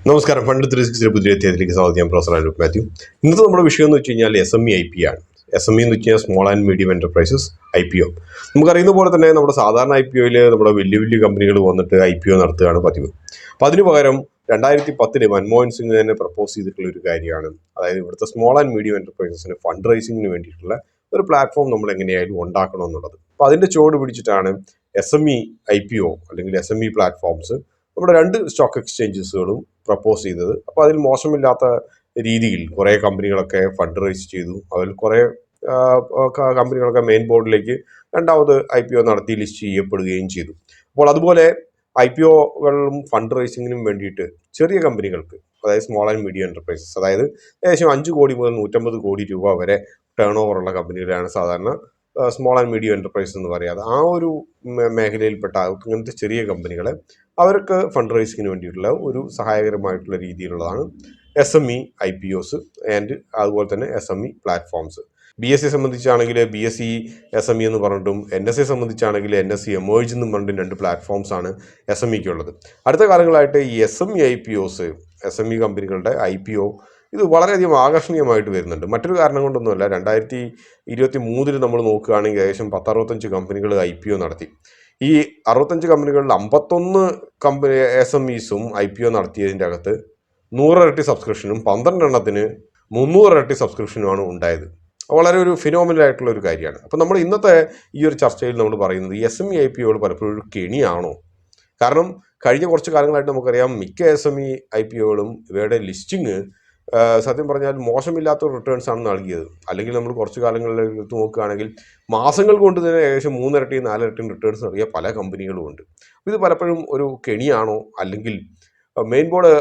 നമസ്കാരം. ഫണ്ട് 360 പുതിയ അധ്യായത്തിലേക്ക് സ്വാഗതം. ഞാൻ പ്രൊഫസർ അനൂപ് മാത്യു. ഇന്നത്തെ നമ്മുടെ വിഷയം എന്ന് വെച്ച് കഴിഞ്ഞാൽ SME IPO ആണ്. SME എന്ന് വെച്ച് കഴിഞ്ഞാൽ small and medium enterprises IPO. നമുക്കറിയുന്ന പോലെ തന്നെ നമ്മുടെ സാധാരണ IPOയിൽ നമ്മുടെ വലിയ വലിയ കമ്പനികൾ വന്നിട്ട് IPO നടത്തുകയാണ് പതിവ്. അപ്പോൾ അതിന് പകരം 2010 മൻമോഹൻ സിംഗ് തന്നെ പ്രപ്പോസ് ചെയ്തിട്ടുള്ള ഒരു കാര്യമാണ്, അതായത് ഇവിടുത്തെ സ്മോൾ ആൻഡ് മീഡിയം എന്റർപ്രൈസസിന് ഫണ്ട് റൈസിങ്ങിന് വേണ്ടിയിട്ടുള്ള ഒരു പ്ലാറ്റ്ഫോം നമ്മൾ എങ്ങനെയായാലും ഉണ്ടാക്കണം എന്നുള്ളത്. അപ്പോൾ അതിന്റെ ചുവട് പിടിച്ചിട്ടാണ് SME IPO അല്ലെങ്കിൽ SME പ്ലാറ്റ്ഫോംസ് നമ്മുടെ 2 സ്റ്റോക്ക് എക്സ്ചേഞ്ചസുകളും പ്രപ്പോസ് ചെയ്തത്. അപ്പോൾ അതിൽ മോശമില്ലാത്ത രീതിയിൽ കുറേ കമ്പനികളൊക്കെ ഫണ്ട് റൈസ് ചെയ്തു. അതിൽ കുറേ കമ്പനികളൊക്കെ മെയിൻ ബോർഡിലേക്ക് രണ്ടാമത് IPO നടത്തി ലിസ്റ്റ് ചെയ്യപ്പെടുകയും ചെയ്തു. അപ്പോൾ അതുപോലെ IPOകളിലും ഫണ്ട് റൈസിങ്ങിനും വേണ്ടിയിട്ട് ചെറിയ കമ്പനികൾക്ക്, അതായത് സ്മോൾ ആൻഡ് മീഡിയം എന്റർപ്രൈസസ്, അതായത് ഏകദേശം 5 കോടി മുതൽ 150 കോടി രൂപ വരെ ടേൺ ഓവർ ഉള്ള കമ്പനികളാണ് സാധാരണ സ്മോൾ ആൻഡ് മീഡിയം എന്റർപ്രൈസസ് എന്ന് പറയാതെ, ആ ഒരു മേഖലയിൽപ്പെട്ട ഇങ്ങനത്തെ ചെറിയ കമ്പനികളെ അവർക്ക് ഫണ്ട് റൈസിങ്ങിന് വേണ്ടിയിട്ടുള്ള ഒരു സഹായകരമായിട്ടുള്ള രീതിയിലുള്ളതാണ് SME IPOs ആൻഡ് അതുപോലെ തന്നെ SME platforms. BSE സംബന്ധിച്ചാണെങ്കിൽ BSE SME എന്ന് പറഞ്ഞിട്ടും NSE സംബന്ധിച്ചാണെങ്കിൽ NSE എമേർജ് എന്നും പറഞ്ഞിട്ടും 2 പ്ലാറ്റ്ഫോംസ് ആണ് SMEക്ക് ഉള്ളത്. അടുത്ത കാലങ്ങളായിട്ട് ഈ SME IPOs, SME കമ്പനികളുടെ IPO ഇത് വളരെയധികം ആകർഷണീയമായിട്ട് വരുന്നുണ്ട്. മറ്റൊരു കാരണം കൊണ്ടൊന്നുമല്ല, 2023 നമ്മൾ നോക്കുകയാണെങ്കിൽ ഏകദേശം 10-65 കമ്പനികൾ IPO നടത്തി. ഈ 65 കമ്പനികളിൽ 51 കമ്പനി SMEസും IPO നടത്തിയതിൻ്റെ അകത്ത് 100 ഇരട്ടി സബ്സ്ക്രിപ്ഷനും 12 എണ്ണത്തിന് 300 ഇരട്ടി സബ്സ്ക്രിപ്ഷനുമാണ് ഉണ്ടായത്. വളരെ ഒരു ഫിനോമിനൽ ആയിട്ടുള്ള ഒരു കാര്യമാണ്. അപ്പോൾ നമ്മൾ ഇന്നത്തെ ഈ ഒരു ചർച്ചയിൽ നമ്മൾ പറയുന്നത് ഈ SME IPOകൾ പലപ്പോഴും ഒരു കെണിയാണോ? കാരണം കഴിഞ്ഞ കുറച്ച് കാലങ്ങളായിട്ട് നമുക്കറിയാം മിക്ക SME IPOകളും ഇവയുടെ ലിസ്റ്റിങ് സത്യം പറഞ്ഞാൽ മോശമില്ലാത്ത റിട്ടേൺസ് ആണ് നൽകിയത്. അല്ലെങ്കിൽ നമ്മൾ കുറച്ച് കാലങ്ങളിൽ എടുത്ത് നോക്കുകയാണെങ്കിൽ മാസങ്ങൾ കൊണ്ട് തന്നെ ഏകദേശം 3 ഇരട്ടി 4 ഇരട്ടി റിട്ടേൺസ് നൽകിയ പല കമ്പനികളും ഉണ്ട്. ഇത് പലപ്പോഴും ഒരു കെണിയാണോ, അല്ലെങ്കിൽ മെയിൻ ബോർഡ്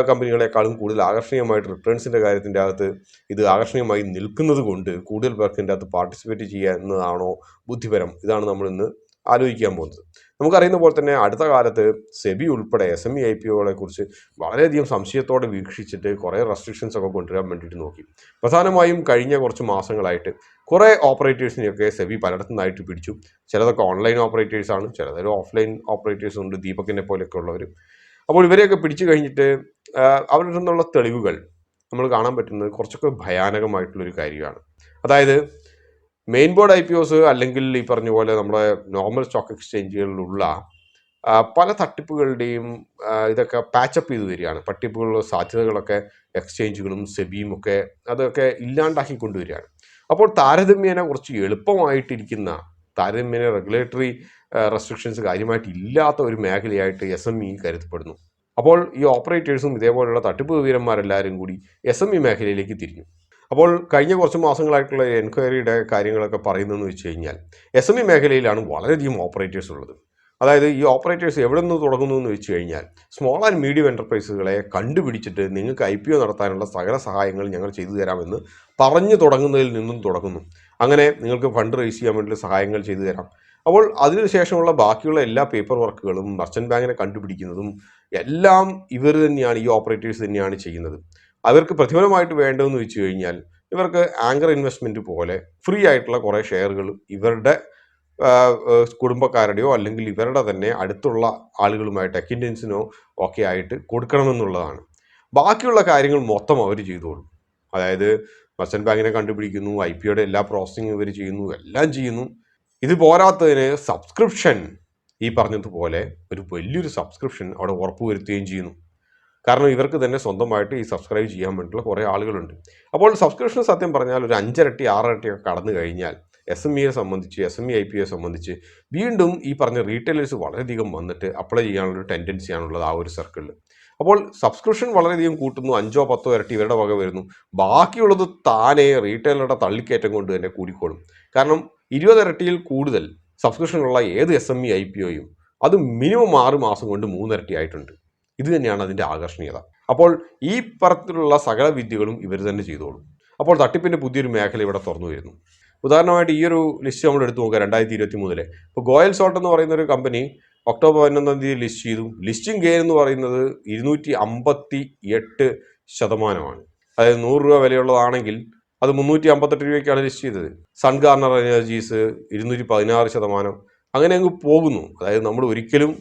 കമ്പനികളെക്കാളും കൂടുതൽ ആകർഷണീയമായിട്ട് റിട്ടേൺസിൻ്റെ കാര്യത്തിൻ്റെ അകത്ത് ഇത് ആകർഷണീയമായി നിൽക്കുന്നത് കൊണ്ട് കൂടുതൽ പേർക്ക് ഇതിൻ്റെ അകത്ത് പാർട്ടിസിപ്പേറ്റ് ചെയ്യുന്നതാണോ ബുദ്ധിപരം? ഇതാണ് നമ്മൾ ഇന്ന് ആലോചിക്കാൻ പോകുന്നത്. നമുക്കറിയുന്ന പോലെ തന്നെ അടുത്ത കാലത്ത് സെബി ഉൾപ്പെടെ SME IPOകളെ കുറിച്ച് വളരെയധികം സംശയത്തോടെ വീക്ഷിച്ചിട്ട് കുറേ റെസ്ട്രിക്ഷൻസ് ഒക്കെ കൊണ്ടുവരാൻ വേണ്ടിയിട്ട് നോക്കി. പ്രധാനമായും കഴിഞ്ഞ കുറച്ച് മാസങ്ങളായിട്ട് കുറേ ഓപ്പറേറ്റേഴ്സിനെയൊക്കെ സെബി പലയിടത്തു നിന്നായിട്ട് പിടിച്ചു. ചിലതൊക്കെ ഓൺലൈൻ ഓപ്പറേറ്റേഴ്സാണ്, ചിലതൊരു ഓഫ്ലൈൻ ഓപ്പറേറ്റേഴ്സ് ഉണ്ട്, ദീപകിനെ പോലെയൊക്കെ ഉള്ളവർ. അപ്പോൾ ഇവരെയൊക്കെ പിടിച്ചു കഴിഞ്ഞിട്ട് അവരിൽ നിന്നുള്ള തെളിവുകൾ നമ്മൾ കാണാൻ പറ്റുന്നത് കുറച്ചൊക്കെ ഭയാനകമായിട്ടുള്ളൊരു കാര്യമാണ്. അതായത് മെയിൻ ബോർഡ് IPOs അല്ലെങ്കിൽ ഈ പറഞ്ഞ പോലെ നമ്മുടെ നോർമൽ സ്റ്റോക്ക് എക്സ്ചേഞ്ചുകളിലുള്ള പല തട്ടിപ്പുകളുടെയും ഇതൊക്കെ പാച്ചപ്പ് ചെയ്ത് വരികയാണ്. തട്ടിപ്പുകളുടെ സാധ്യതകളൊക്കെ എക്സ്ചേഞ്ചുകളും സെബിയും ഒക്കെ അതൊക്കെ ഇല്ലാണ്ടാക്കി കൊണ്ടുവരികയാണ്. അപ്പോൾ താരതമ്യേന കുറച്ച് എളുപ്പമായിട്ടിരിക്കുന്ന, താരതമ്യേന റെഗുലേറ്ററി റെസ്ട്രിക്ഷൻസ് കാര്യമായിട്ട് ഇല്ലാത്ത ഒരു മേഖലയായിട്ട് SME കരുതപ്പെടുന്നു. അപ്പോൾ ഈ ഓപ്പറേറ്റേഴ്സും ഇതേപോലെയുള്ള തട്ടിപ്പ് വീരന്മാരെല്ലാവരും കൂടി SME മേഖലയിലേക്ക് തിരിഞ്ഞു. അപ്പോൾ കഴിഞ്ഞ കുറച്ച് മാസങ്ങളായിട്ടുള്ള എൻക്വയറിയുടെ കാര്യങ്ങളൊക്കെ പറയുന്നതെന്ന് വെച്ച് കഴിഞ്ഞാൽ SME മേഖലയിലാണ് വളരെയധികം ഓപ്പറേറ്റേഴ്സ് ഉള്ളത്. അതായത് ഈ ഓപ്പറേറ്റേഴ്സ് എവിടെ നിന്ന് തുടങ്ങുന്നു എന്ന് വെച്ച് കഴിഞ്ഞാൽ സ്മോൾ ആൻഡ് മീഡിയം എന്റർപ്രൈസുകളെ കണ്ടുപിടിച്ചിട്ട് നിങ്ങൾക്ക് IPO നടത്താനുള്ള സകല സഹായങ്ങൾ ഞങ്ങൾ ചെയ്തു തരാമെന്ന് പറഞ്ഞു തുടങ്ങുന്നതിൽ നിന്നും തുടങ്ങുന്നു. അങ്ങനെ നിങ്ങൾക്ക് ഫണ്ട് റേസ് ചെയ്യാൻ വേണ്ടിയുള്ള സഹായങ്ങൾ ചെയ്തു തരാം. അപ്പോൾ അതിനുശേഷമുള്ള ബാക്കിയുള്ള എല്ലാ പേപ്പർ വർക്കുകളും മർച്ചന്റ് ബാങ്കിനെ കണ്ടുപിടിക്കുന്നതും എല്ലാം ഇവർ തന്നെയാണ്, ഈ ഓപ്പറേറ്റേഴ്സ് തന്നെയാണ് ചെയ്യുന്നത്. അവർക്ക് പ്രതിഫലമായിട്ട് വേണ്ടതെന്ന് വെച്ച് കഴിഞ്ഞാൽ ഇവർക്ക് ആങ്കർ ഇൻവെസ്റ്റ്മെൻറ്റ് പോലെ ഫ്രീ ആയിട്ടുള്ള കുറേ ഷെയറുകൾ ഇവരുടെ കുടുംബക്കാരുടെയോ അല്ലെങ്കിൽ ഇവരുടെ തന്നെ അടുത്തുള്ള ആളുകളുമായിട്ട് അക്വിൻറ്റൻസിനോ ഒക്കെ ആയിട്ട് കൊടുക്കണമെന്നുള്ളതാണ്. ബാക്കിയുള്ള കാര്യങ്ങൾ മൊത്തം അവർ ചെയ്തോളും. അതായത് മർച്ചന്റ് ബാങ്കിനെ കണ്ടുപിടിക്കുന്നു, IPOയുടെ എല്ലാ പ്രോസസ്സിങ്ങും ഇവർ ചെയ്യുന്നു, എല്ലാം ചെയ്യുന്നു. ഇത് പോരാത്തതിന് സബ്സ്ക്രിപ്ഷൻ, ഈ പറഞ്ഞതുപോലെ ഒരു വലിയൊരു സബ്സ്ക്രിപ്ഷൻ അവിടെ ഉറപ്പുവരുത്തുകയും ചെയ്യുന്നു. കാരണം ഇവർക്ക് തന്നെ സ്വന്തമായിട്ട് ഈ സബ്സ്ക്രൈബ് ചെയ്യാൻ വേണ്ടിയിട്ടുള്ള കുറേ ആളുകളുണ്ട്. അപ്പോൾ സബ്സ്ക്രിപ്ഷൻ സത്യം പറഞ്ഞാൽ ഒരു 5 ഇരട്ടി 6 ഇരട്ടിയൊക്കെ കടന്നു കഴിഞ്ഞാൽ SMEയെ സംബന്ധിച്ച്, SME IPOയെ സംബന്ധിച്ച് വീണ്ടും ഈ പറഞ്ഞ റീറ്റെയിലേഴ്സ് വളരെയധികം വന്നിട്ട് അപ്ലൈ ചെയ്യാനുള്ളൊരു ടെൻഡൻസിയാണുള്ളത് ആ ഒരു സർക്കിളിൽ. അപ്പോൾ സബ്സ്ക്രിപ്ഷൻ വളരെയധികം കൂട്ടുന്നു, 5-10 ഇരട്ടി ഇവരുടെ വക വരുന്നു. ബാക്കിയുള്ളത് താനെ റീറ്റെയിലറുടെ തള്ളിക്കയറ്റം കൊണ്ട് തന്നെ കൂടിക്കോളും. കാരണം 20 ഇരട്ടിയിൽ കൂടുതൽ സബ്സ്ക്രിപ്ഷനുള്ള ഏത് SME IPOയും അത് മിനിമം 6 മാസം കൊണ്ട് 3 ഇരട്ടി ആയിട്ടുണ്ട്. ഇത് തന്നെയാണ് അതിൻ്റെ ആകർഷണീയത. അപ്പോൾ ഈ തരത്തിലുള്ള സകല വിദ്യകളും ഇവർ തന്നെ ചെയ്തോളും. അപ്പോൾ തട്ടിപ്പിൻ്റെ പുതിയൊരു മേഖല ഇവിടെ തുറന്നു വരുന്നു. ഉദാഹരണമായിട്ട് ഈ ഒരു ലിസ്റ്റ് നമ്മൾ എടുത്തു നോക്കുക. 2023 ഇപ്പോൾ ഗോയൽ സോൾട്ട് എന്ന് പറയുന്ന ഒരു കമ്പനി ഒക്ടോബർ 11 ലിസ്റ്റ് ചെയ്തു. ലിസ്റ്റിംഗ് ഗെയിൻ എന്ന് പറയുന്നത് 258%. അതായത് 100 രൂപ വിലയുള്ളതാണെങ്കിൽ അത് 358 രൂപയ്ക്കാണ് ലിസ്റ്റ് ചെയ്തത്. സൺഗാർണർ എനർജീസ് 216%. അങ്ങനെ അങ്ങ് പോകുന്നു. അതായത് നമ്മൾ ഒരിക്കലും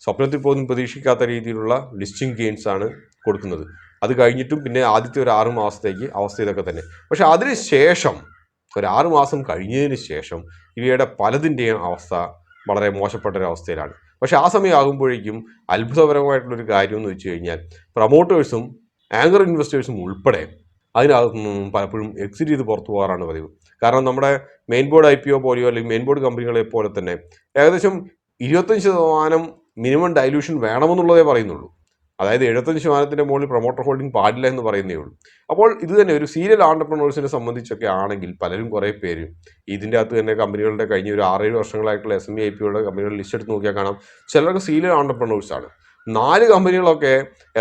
സ്വപ്നത്തിൽ പോലും പ്രതീക്ഷിക്കാത്ത രീതിയിലുള്ള ലിസ്റ്റിംഗ് ഗെയിൻസ് ആണ് കൊടുക്കുന്നത്. അത് കഴിഞ്ഞിട്ടും പിന്നെ ആദ്യത്തെ ഒരു 6 മാസത്തേക്ക് അവസ്ഥ ഇതൊക്കെ തന്നെ. പക്ഷെ അതിനുശേഷം ഒരു 6 മാസം കഴിഞ്ഞതിന് ശേഷം ഇവയുടെ പലതിൻ്റെയും അവസ്ഥ വളരെ മോശപ്പെട്ട ഒരു അവസ്ഥയിലാണ്. പക്ഷെ ആ സമയമാകുമ്പോഴേക്കും അത്ഭുതപരമായിട്ടുള്ളൊരു കാര്യം എന്ന് വെച്ച് കഴിഞ്ഞാൽ പ്രൊമോട്ടേഴ്സും ആങ്കർ ഇൻവെസ്റ്റേഴ്സും ഉൾപ്പെടെ അതിനകത്തു നിന്നും പലപ്പോഴും എക്സിറ്റ് ചെയ്ത് പുറത്തു പോകാറാണ് പതിവ്. കാരണം നമ്മുടെ മെയിൻ ബോർഡ് IPO പോലെയോ അല്ലെങ്കിൽ മെയിൻ ബോർഡ് കമ്പനികളെ പോലെ തന്നെ ഏകദേശം 25% മിനിമം ഡൈല്യൂഷൻ വേണമെന്നുള്ളതേ പറയുന്നുള്ളൂ. അതായത് 75% മുകളിൽ പ്രൊമോട്ടർ ഹോൾഡിംഗ് പാടില്ല എന്ന് പറയുന്നേ ഉള്ളൂ. അപ്പോൾ ഇത് തന്നെ ഒരു സീരിയൽ ആൻടർപ്രണേഴ്സിനെ സംബന്ധിച്ചൊക്കെ ആണെങ്കിൽ പലരും കുറേ പേര് ഇതിൻ്റെ അകത്ത് തന്നെ കമ്പനികളുടെ കഴിഞ്ഞ ഒരു 6-7 വർഷങ്ങളായിട്ടുള്ള SME IPOയുടെ കമ്പനികൾ ലിസ്റ്റ് എടുത്ത് നോക്കിയാൽ കാണാം, ചിലർക്ക് സീരിയൽ ആൻടർപ്രണേഴ്സാണ്. 4 കമ്പനികളൊക്കെ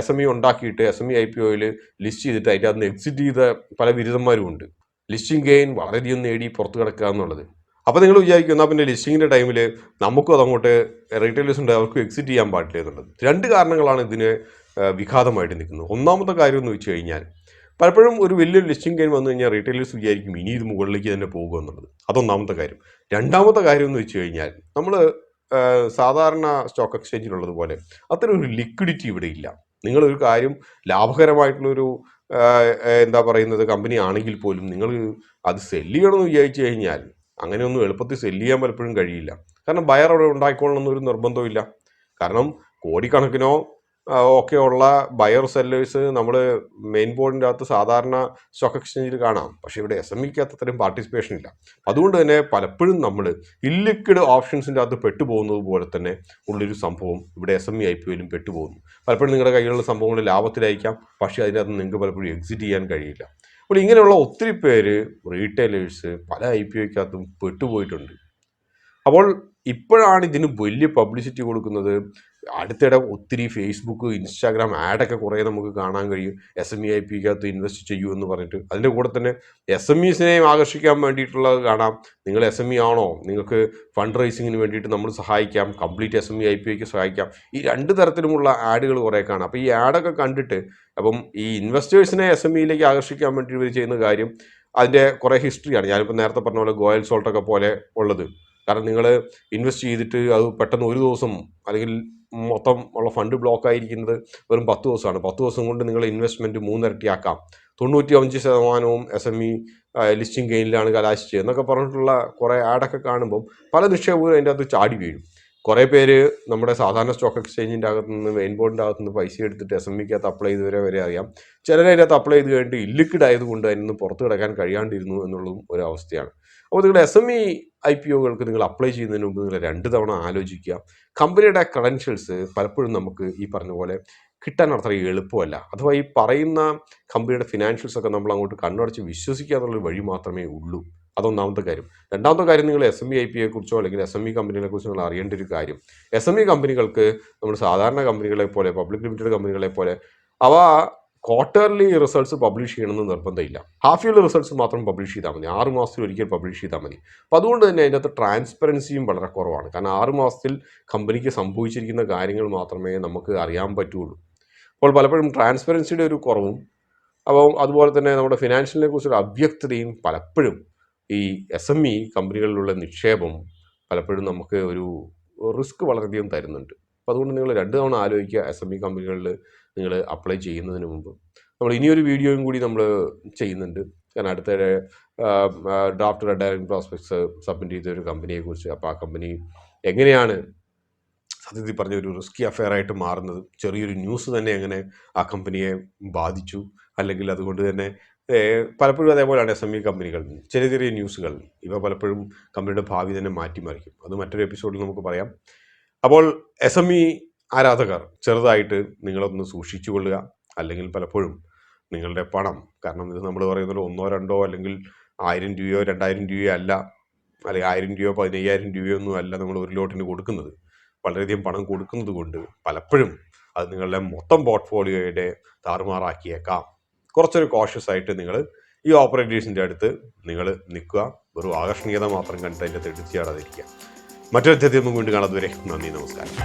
SME ഉണ്ടാക്കിയിട്ട് SME IPOയിൽ ലിസ്റ്റ് ചെയ്തിട്ട് അതിൻ്റെ അകത്ത് നിന്ന് എക്സിറ്റ് ചെയ്ത പല ബിരുദന്മാരും ഉണ്ട്. ലിസ്റ്റിംഗ് ഗെയിൻ വളരെയധികം നേടി പുറത്ത് കിടക്കുക എന്നുള്ളത്. അപ്പോൾ നിങ്ങൾ വിചാരിക്കും എന്നാൽ പിന്നെ ലിസ്റ്റിങ്ങിൻ്റെ ടൈമിൽ നമുക്കും അതങ്ങോട്ട് റീറ്റെയിലേഴ്സ് ഉണ്ട് അവർക്ക് എക്സിറ്റ് ചെയ്യാൻ പാടില്ല എന്നുള്ളത്. 2 കാരണങ്ങളാണ് ഇതിന് വിഘാതമായിട്ട് നിൽക്കുന്നത്. ഒന്നാമത്തെ കാര്യം എന്ന് വെച്ച് കഴിഞ്ഞാൽ പലപ്പോഴും ഒരു വലിയൊരു ലിസ്റ്റിംഗ് ഗെയിൻ വന്നു കഴിഞ്ഞാൽ റീറ്റെയിലേഴ്സ് വിചാരിക്കും ഇനി ഇത് മുകളിലേക്ക് തന്നെ പോകുക എന്നുള്ളത്. അതൊന്നാമത്തെ കാര്യം. രണ്ടാമത്തെ കാര്യം എന്ന് വെച്ച് കഴിഞ്ഞാൽ നമ്മൾ സാധാരണ സ്റ്റോക്ക് എക്സ്ചേഞ്ചിലുള്ളതുപോലെ അത്തരം ഒരു ലിക്വിഡിറ്റി ഇവിടെ ഇല്ല. നിങ്ങളൊരു കാര്യം ലാഭകരമായിട്ടുള്ളൊരു എന്താ പറയുന്നത് കമ്പനി ആണെങ്കിൽ പോലും നിങ്ങൾ അത് സെല്ല് ചെയ്യണമെന്ന് വിചാരിച്ചു കഴിഞ്ഞാൽ അങ്ങനെയൊന്നും എളുപ്പത്തിൽ സെല്ല് ചെയ്യാൻ പലപ്പോഴും കഴിയില്ല. കാരണം ബയർ അവിടെ ഉണ്ടായിക്കൊള്ളണമെന്നൊരു നിർബന്ധമില്ല. കാരണം കോടിക്കണക്കിനോ ഒക്കെ ഉള്ള ബയർ സെല്ലേഴ്സ് നമ്മൾ മെയിൻ ബോർഡിൻ്റെ അകത്ത് സാധാരണ സ്റ്റോക്ക് എക്സ്ചേഞ്ചിൽ കാണാം. പക്ഷേ ഇവിടെ SMEക്ക് അത്രയും പാർട്ടിസിപ്പേഷൻ ഇല്ല. അതുകൊണ്ട് തന്നെ പലപ്പോഴും നമ്മൾ ഇല്ലിക്വിഡ് ഓപ്ഷൻസിൻ്റെ അകത്ത് പെട്ടുപോകുന്നത് പോലെ തന്നെ ഉള്ളൊരു സംഭവം ഇവിടെ SME IPOയിലും പെട്ടുപോകുന്നു. പലപ്പോഴും നിങ്ങളുടെ കയ്യിലുള്ള സംഭവങ്ങൾ ലാഭത്തിലായിരിക്കാം, പക്ഷേ അതിനകത്ത് നിങ്ങൾക്ക് പലപ്പോഴും എക്സിറ്റ് ചെയ്യാൻ കഴിയില്ല. അപ്പോൾ ഇങ്ങനെയുള്ള ഒത്തിരി പേര് റീറ്റെയിലേഴ്സ് പല IPOയ്ക്കകത്തും പെട്ടുപോയിട്ടുണ്ട്. അപ്പോൾ ഇപ്പോഴാണ് ഇതിന് വലിയ പബ്ലിസിറ്റി കൊടുക്കുന്നത്. അടുത്തിടെ ഒത്തിരി ഫേസ്ബുക്ക്, ഇൻസ്റ്റാഗ്രാം ആഡൊക്കെ കുറേ നമുക്ക് കാണാൻ കഴിയും. SME IPOയ്ക്കകത്ത് ഇൻവെസ്റ്റ് ചെയ്യൂ എന്ന് പറഞ്ഞിട്ട്. അതിൻ്റെ കൂടെ തന്നെ SMEസിനെയും ആകർഷിക്കാൻ വേണ്ടിയിട്ടുള്ളത് കാണാം. നിങ്ങൾ SME ആണോ, നിങ്ങൾക്ക് ഫണ്ട് റൈസിങ്ങിന് വേണ്ടിയിട്ട് നമ്മൾ സഹായിക്കാം, കംപ്ലീറ്റ് SME IPOയ്ക്ക് സഹായിക്കാം. ഈ 2 തരത്തിലുമുള്ള ആഡുകൾ കുറേ കാണാം. അപ്പോൾ ഈ ആഡൊക്കെ കണ്ടിട്ട് അപ്പം ഈ ഇൻവെസ്റ്റേഴ്സിനെ SMEയിലേക്ക് ആകർഷിക്കാൻ വേണ്ടി ഇവർ ചെയ്യുന്ന കാര്യം അതിൻ്റെ കുറേ ഹിസ്റ്ററിയാണ്. ഞാനിപ്പോൾ നേരത്തെ പറഞ്ഞ പോലെ ഗോയൽ സോൾട്ടൊക്കെ പോലെ ഉള്ളത്. കാരണം നിങ്ങൾ ഇൻവെസ്റ്റ് ചെയ്തിട്ട് അത് പെട്ടെന്ന് ഒരു ദിവസം അല്ലെങ്കിൽ മൊത്തം ഉള്ള ഫണ്ട് ബ്ലോക്ക് ആയിരിക്കുന്നത് വെറും 10 ദിവസമാണ്. 10 ദിവസം കൊണ്ട് നിങ്ങൾ ഇൻവെസ്റ്റ്മെൻറ്റ് 3 ഇരട്ടിയാക്കാം. 95% SME ലിസ്റ്റിംഗ് ഗെയിനിലാണ് കലാശിച്ചത് എന്നൊക്കെ പറഞ്ഞിട്ടുള്ള കുറേ ആഡൊക്കെ കാണുമ്പം പല നിക്ഷേപകരും അതിൻ്റെ അകത്ത് ചാടി വീഴും. കുറേ പേര് നമ്മുടെ സാധാരണ സ്റ്റോക്ക് എക്സ്ചേഞ്ചിൻ്റെ അകത്ത് നിന്ന് മെയിൻ ബോർഡിൻ്റെ അകത്ത് നിന്ന് പൈസ എടുത്തിട്ട് SMEക്കകത്ത് അപ്ലൈ ചെയ്തവരെ വരെ അറിയാം. ചിലർ അതിനകത്ത് അപ്ലൈ ചെയ്ത് കഴിഞ്ഞിട്ട് ഇല്ലിക്വിഡ് ആയതുകൊണ്ട് അതിൽ നിന്ന് പുറത്ത് കിടക്കാൻ കഴിയാണ്ടിരുന്നു എന്നുള്ളതും ഒരു അവസ്ഥയാണ്. അപ്പോൾ നിങ്ങളുടെ SME IPOകൾക്ക് നിങ്ങൾ അപ്ലൈ ചെയ്യുന്നതിന് മുമ്പ് നിങ്ങൾ 2 തവണ ആലോചിക്കുക. കമ്പനിയുടെ ക്രെഡൻഷ്യൽസ് പലപ്പോഴും നമുക്ക് ഈ പറഞ്ഞ പോലെ കിട്ടാൻ അത്ര എളുപ്പമല്ല. അഥവാ ഈ പറയുന്ന കമ്പനിയുടെ ഫിനാൻഷ്യൽസൊക്കെ നമ്മൾ അങ്ങോട്ട് കണ്ണടച്ച് വിശ്വസിക്കുക എന്നുള്ളൊരു വഴി മാത്രമേ ഉള്ളൂ. അതൊന്നാമത്തെ കാര്യം. രണ്ടാമത്തെ കാര്യം, നിങ്ങൾ SME IPOയെക്കുറിച്ചോ അല്ലെങ്കിൽ SME കമ്പനികളെക്കുറിച്ചോ നിങ്ങൾ അറിയേണ്ട ഒരു കാര്യം, SME കമ്പനികൾക്ക് നമ്മൾ സാധാരണ കമ്പനികളെ പോലെ പബ്ലിക് ലിമിറ്റഡ് കമ്പനികളെ പോലെ അവ ക്വാർട്ടർലി റിസൾട്ട്സ് പബ്ലിഷ് ചെയ്യണമെന്ന് നിർബന്ധമില്ല. ഹാഫ് ഇയർലി റിസൾട്ട്സ് മാത്രം പബ്ലിഷ് ചെയ്താൽ മതി. 6 മാസത്തിൽ ഒരിക്കൽ പബ്ലിഷ് ചെയ്താൽ മതി. അപ്പോൾ അതുകൊണ്ട് തന്നെ അതിനകത്ത് ട്രാൻസ്പെറൻസിയും വളരെ കുറവാണ്. കാരണം 6 മാസത്തിൽ കമ്പനിക്ക് സംഭവിച്ചിരിക്കുന്ന കാര്യങ്ങൾ മാത്രമേ നമുക്ക് അറിയാൻ പറ്റുള്ളൂ. അപ്പോൾ പലപ്പോഴും ട്രാൻസ്പെറൻസിയുടെ ഒരു കുറവും അപ്പോൾ അതുപോലെ തന്നെ നമ്മുടെ ഫിനാൻഷ്യലിനെ കുറിച്ചൊരു അവ്യക്തതയും പലപ്പോഴും ഈ SME കമ്പനികളിലുള്ള നിക്ഷേപം പലപ്പോഴും നമുക്ക് ഒരു റിസ്ക് വളരെയധികം തരുന്നുണ്ട്. അപ്പോൾ അതുകൊണ്ട് നിങ്ങൾ 2 തവണ ആലോചിക്കുക SME കമ്പനികളിൽ നിങ്ങൾ അപ്ലൈ ചെയ്യുന്നതിന് മുമ്പ്. നമ്മൾ ഇനിയൊരു വീഡിയോയും കൂടി നമ്മൾ ചെയ്യുന്നുണ്ട്. കാരണം അടുത്തിടെ draft red direct prospects submit ചെയ്ത ഒരു കമ്പനിയെക്കുറിച്ച്. അപ്പോൾ ആ കമ്പനി എങ്ങനെയാണ് സത്യത്തിൽ പറഞ്ഞ ഒരു റിസ്കി അഫെയർ ആയിട്ട് മാറുന്നത്, ചെറിയൊരു ന്യൂസ് തന്നെ എങ്ങനെ ആ കമ്പനിയെ ബാധിച്ചു, അല്ലെങ്കിൽ അതുകൊണ്ട് തന്നെ പലപ്പോഴും അതേപോലെയാണ് SME കമ്പനികൾ ചെറിയ ചെറിയ ന്യൂസുകൾ ഇവ പലപ്പോഴും കമ്പനിയുടെ ഭാവി തന്നെ മാറ്റിമറിക്കും. അത് മറ്റൊരു എപ്പിസോഡിൽ നമുക്ക് പറയാം. അപ്പോൾ SME ആരാധകർ ചെറുതായിട്ട് നിങ്ങളൊന്ന് സൂക്ഷിച്ചു കൊള്ളുക. അല്ലെങ്കിൽ പലപ്പോഴും നിങ്ങളുടെ പണം, കാരണം ഇത് നമ്മൾ പറയുന്നത് 1-2 അല്ലെങ്കിൽ 1000 രൂപയോ 2000 രൂപയോ അല്ല, അല്ലെങ്കിൽ 1000 രൂപയോ 15000 രൂപയോ ഒന്നും അല്ല നമ്മൾ ഒരു ലോട്ടിന് കൊടുക്കുന്നത്. വളരെയധികം പണം കൊടുക്കുന്നത് കൊണ്ട് പലപ്പോഴും അത് നിങ്ങളുടെ മൊത്തം പോർട്ട്ഫോളിയോയുടെ താറുമാറാക്കിയേക്കാം. കുറച്ചൊരു കോഷ്യസ് ആയിട്ട് നിങ്ങൾ ഈ ഓപ്പറേറ്റേഴ്സിൻ്റെ അടുത്ത് നിങ്ങൾ നിൽക്കുക. വെറും ആകർഷണീയത മാത്രം കണ്ടിട്ട് അതിൻ്റെ തെറ്റിച്ചാടാതിരിക്കുക. മറ്റൊരു അധ്യായം വീണ്ടും കാണാതെ വരെ നന്ദി, നമസ്കാരം.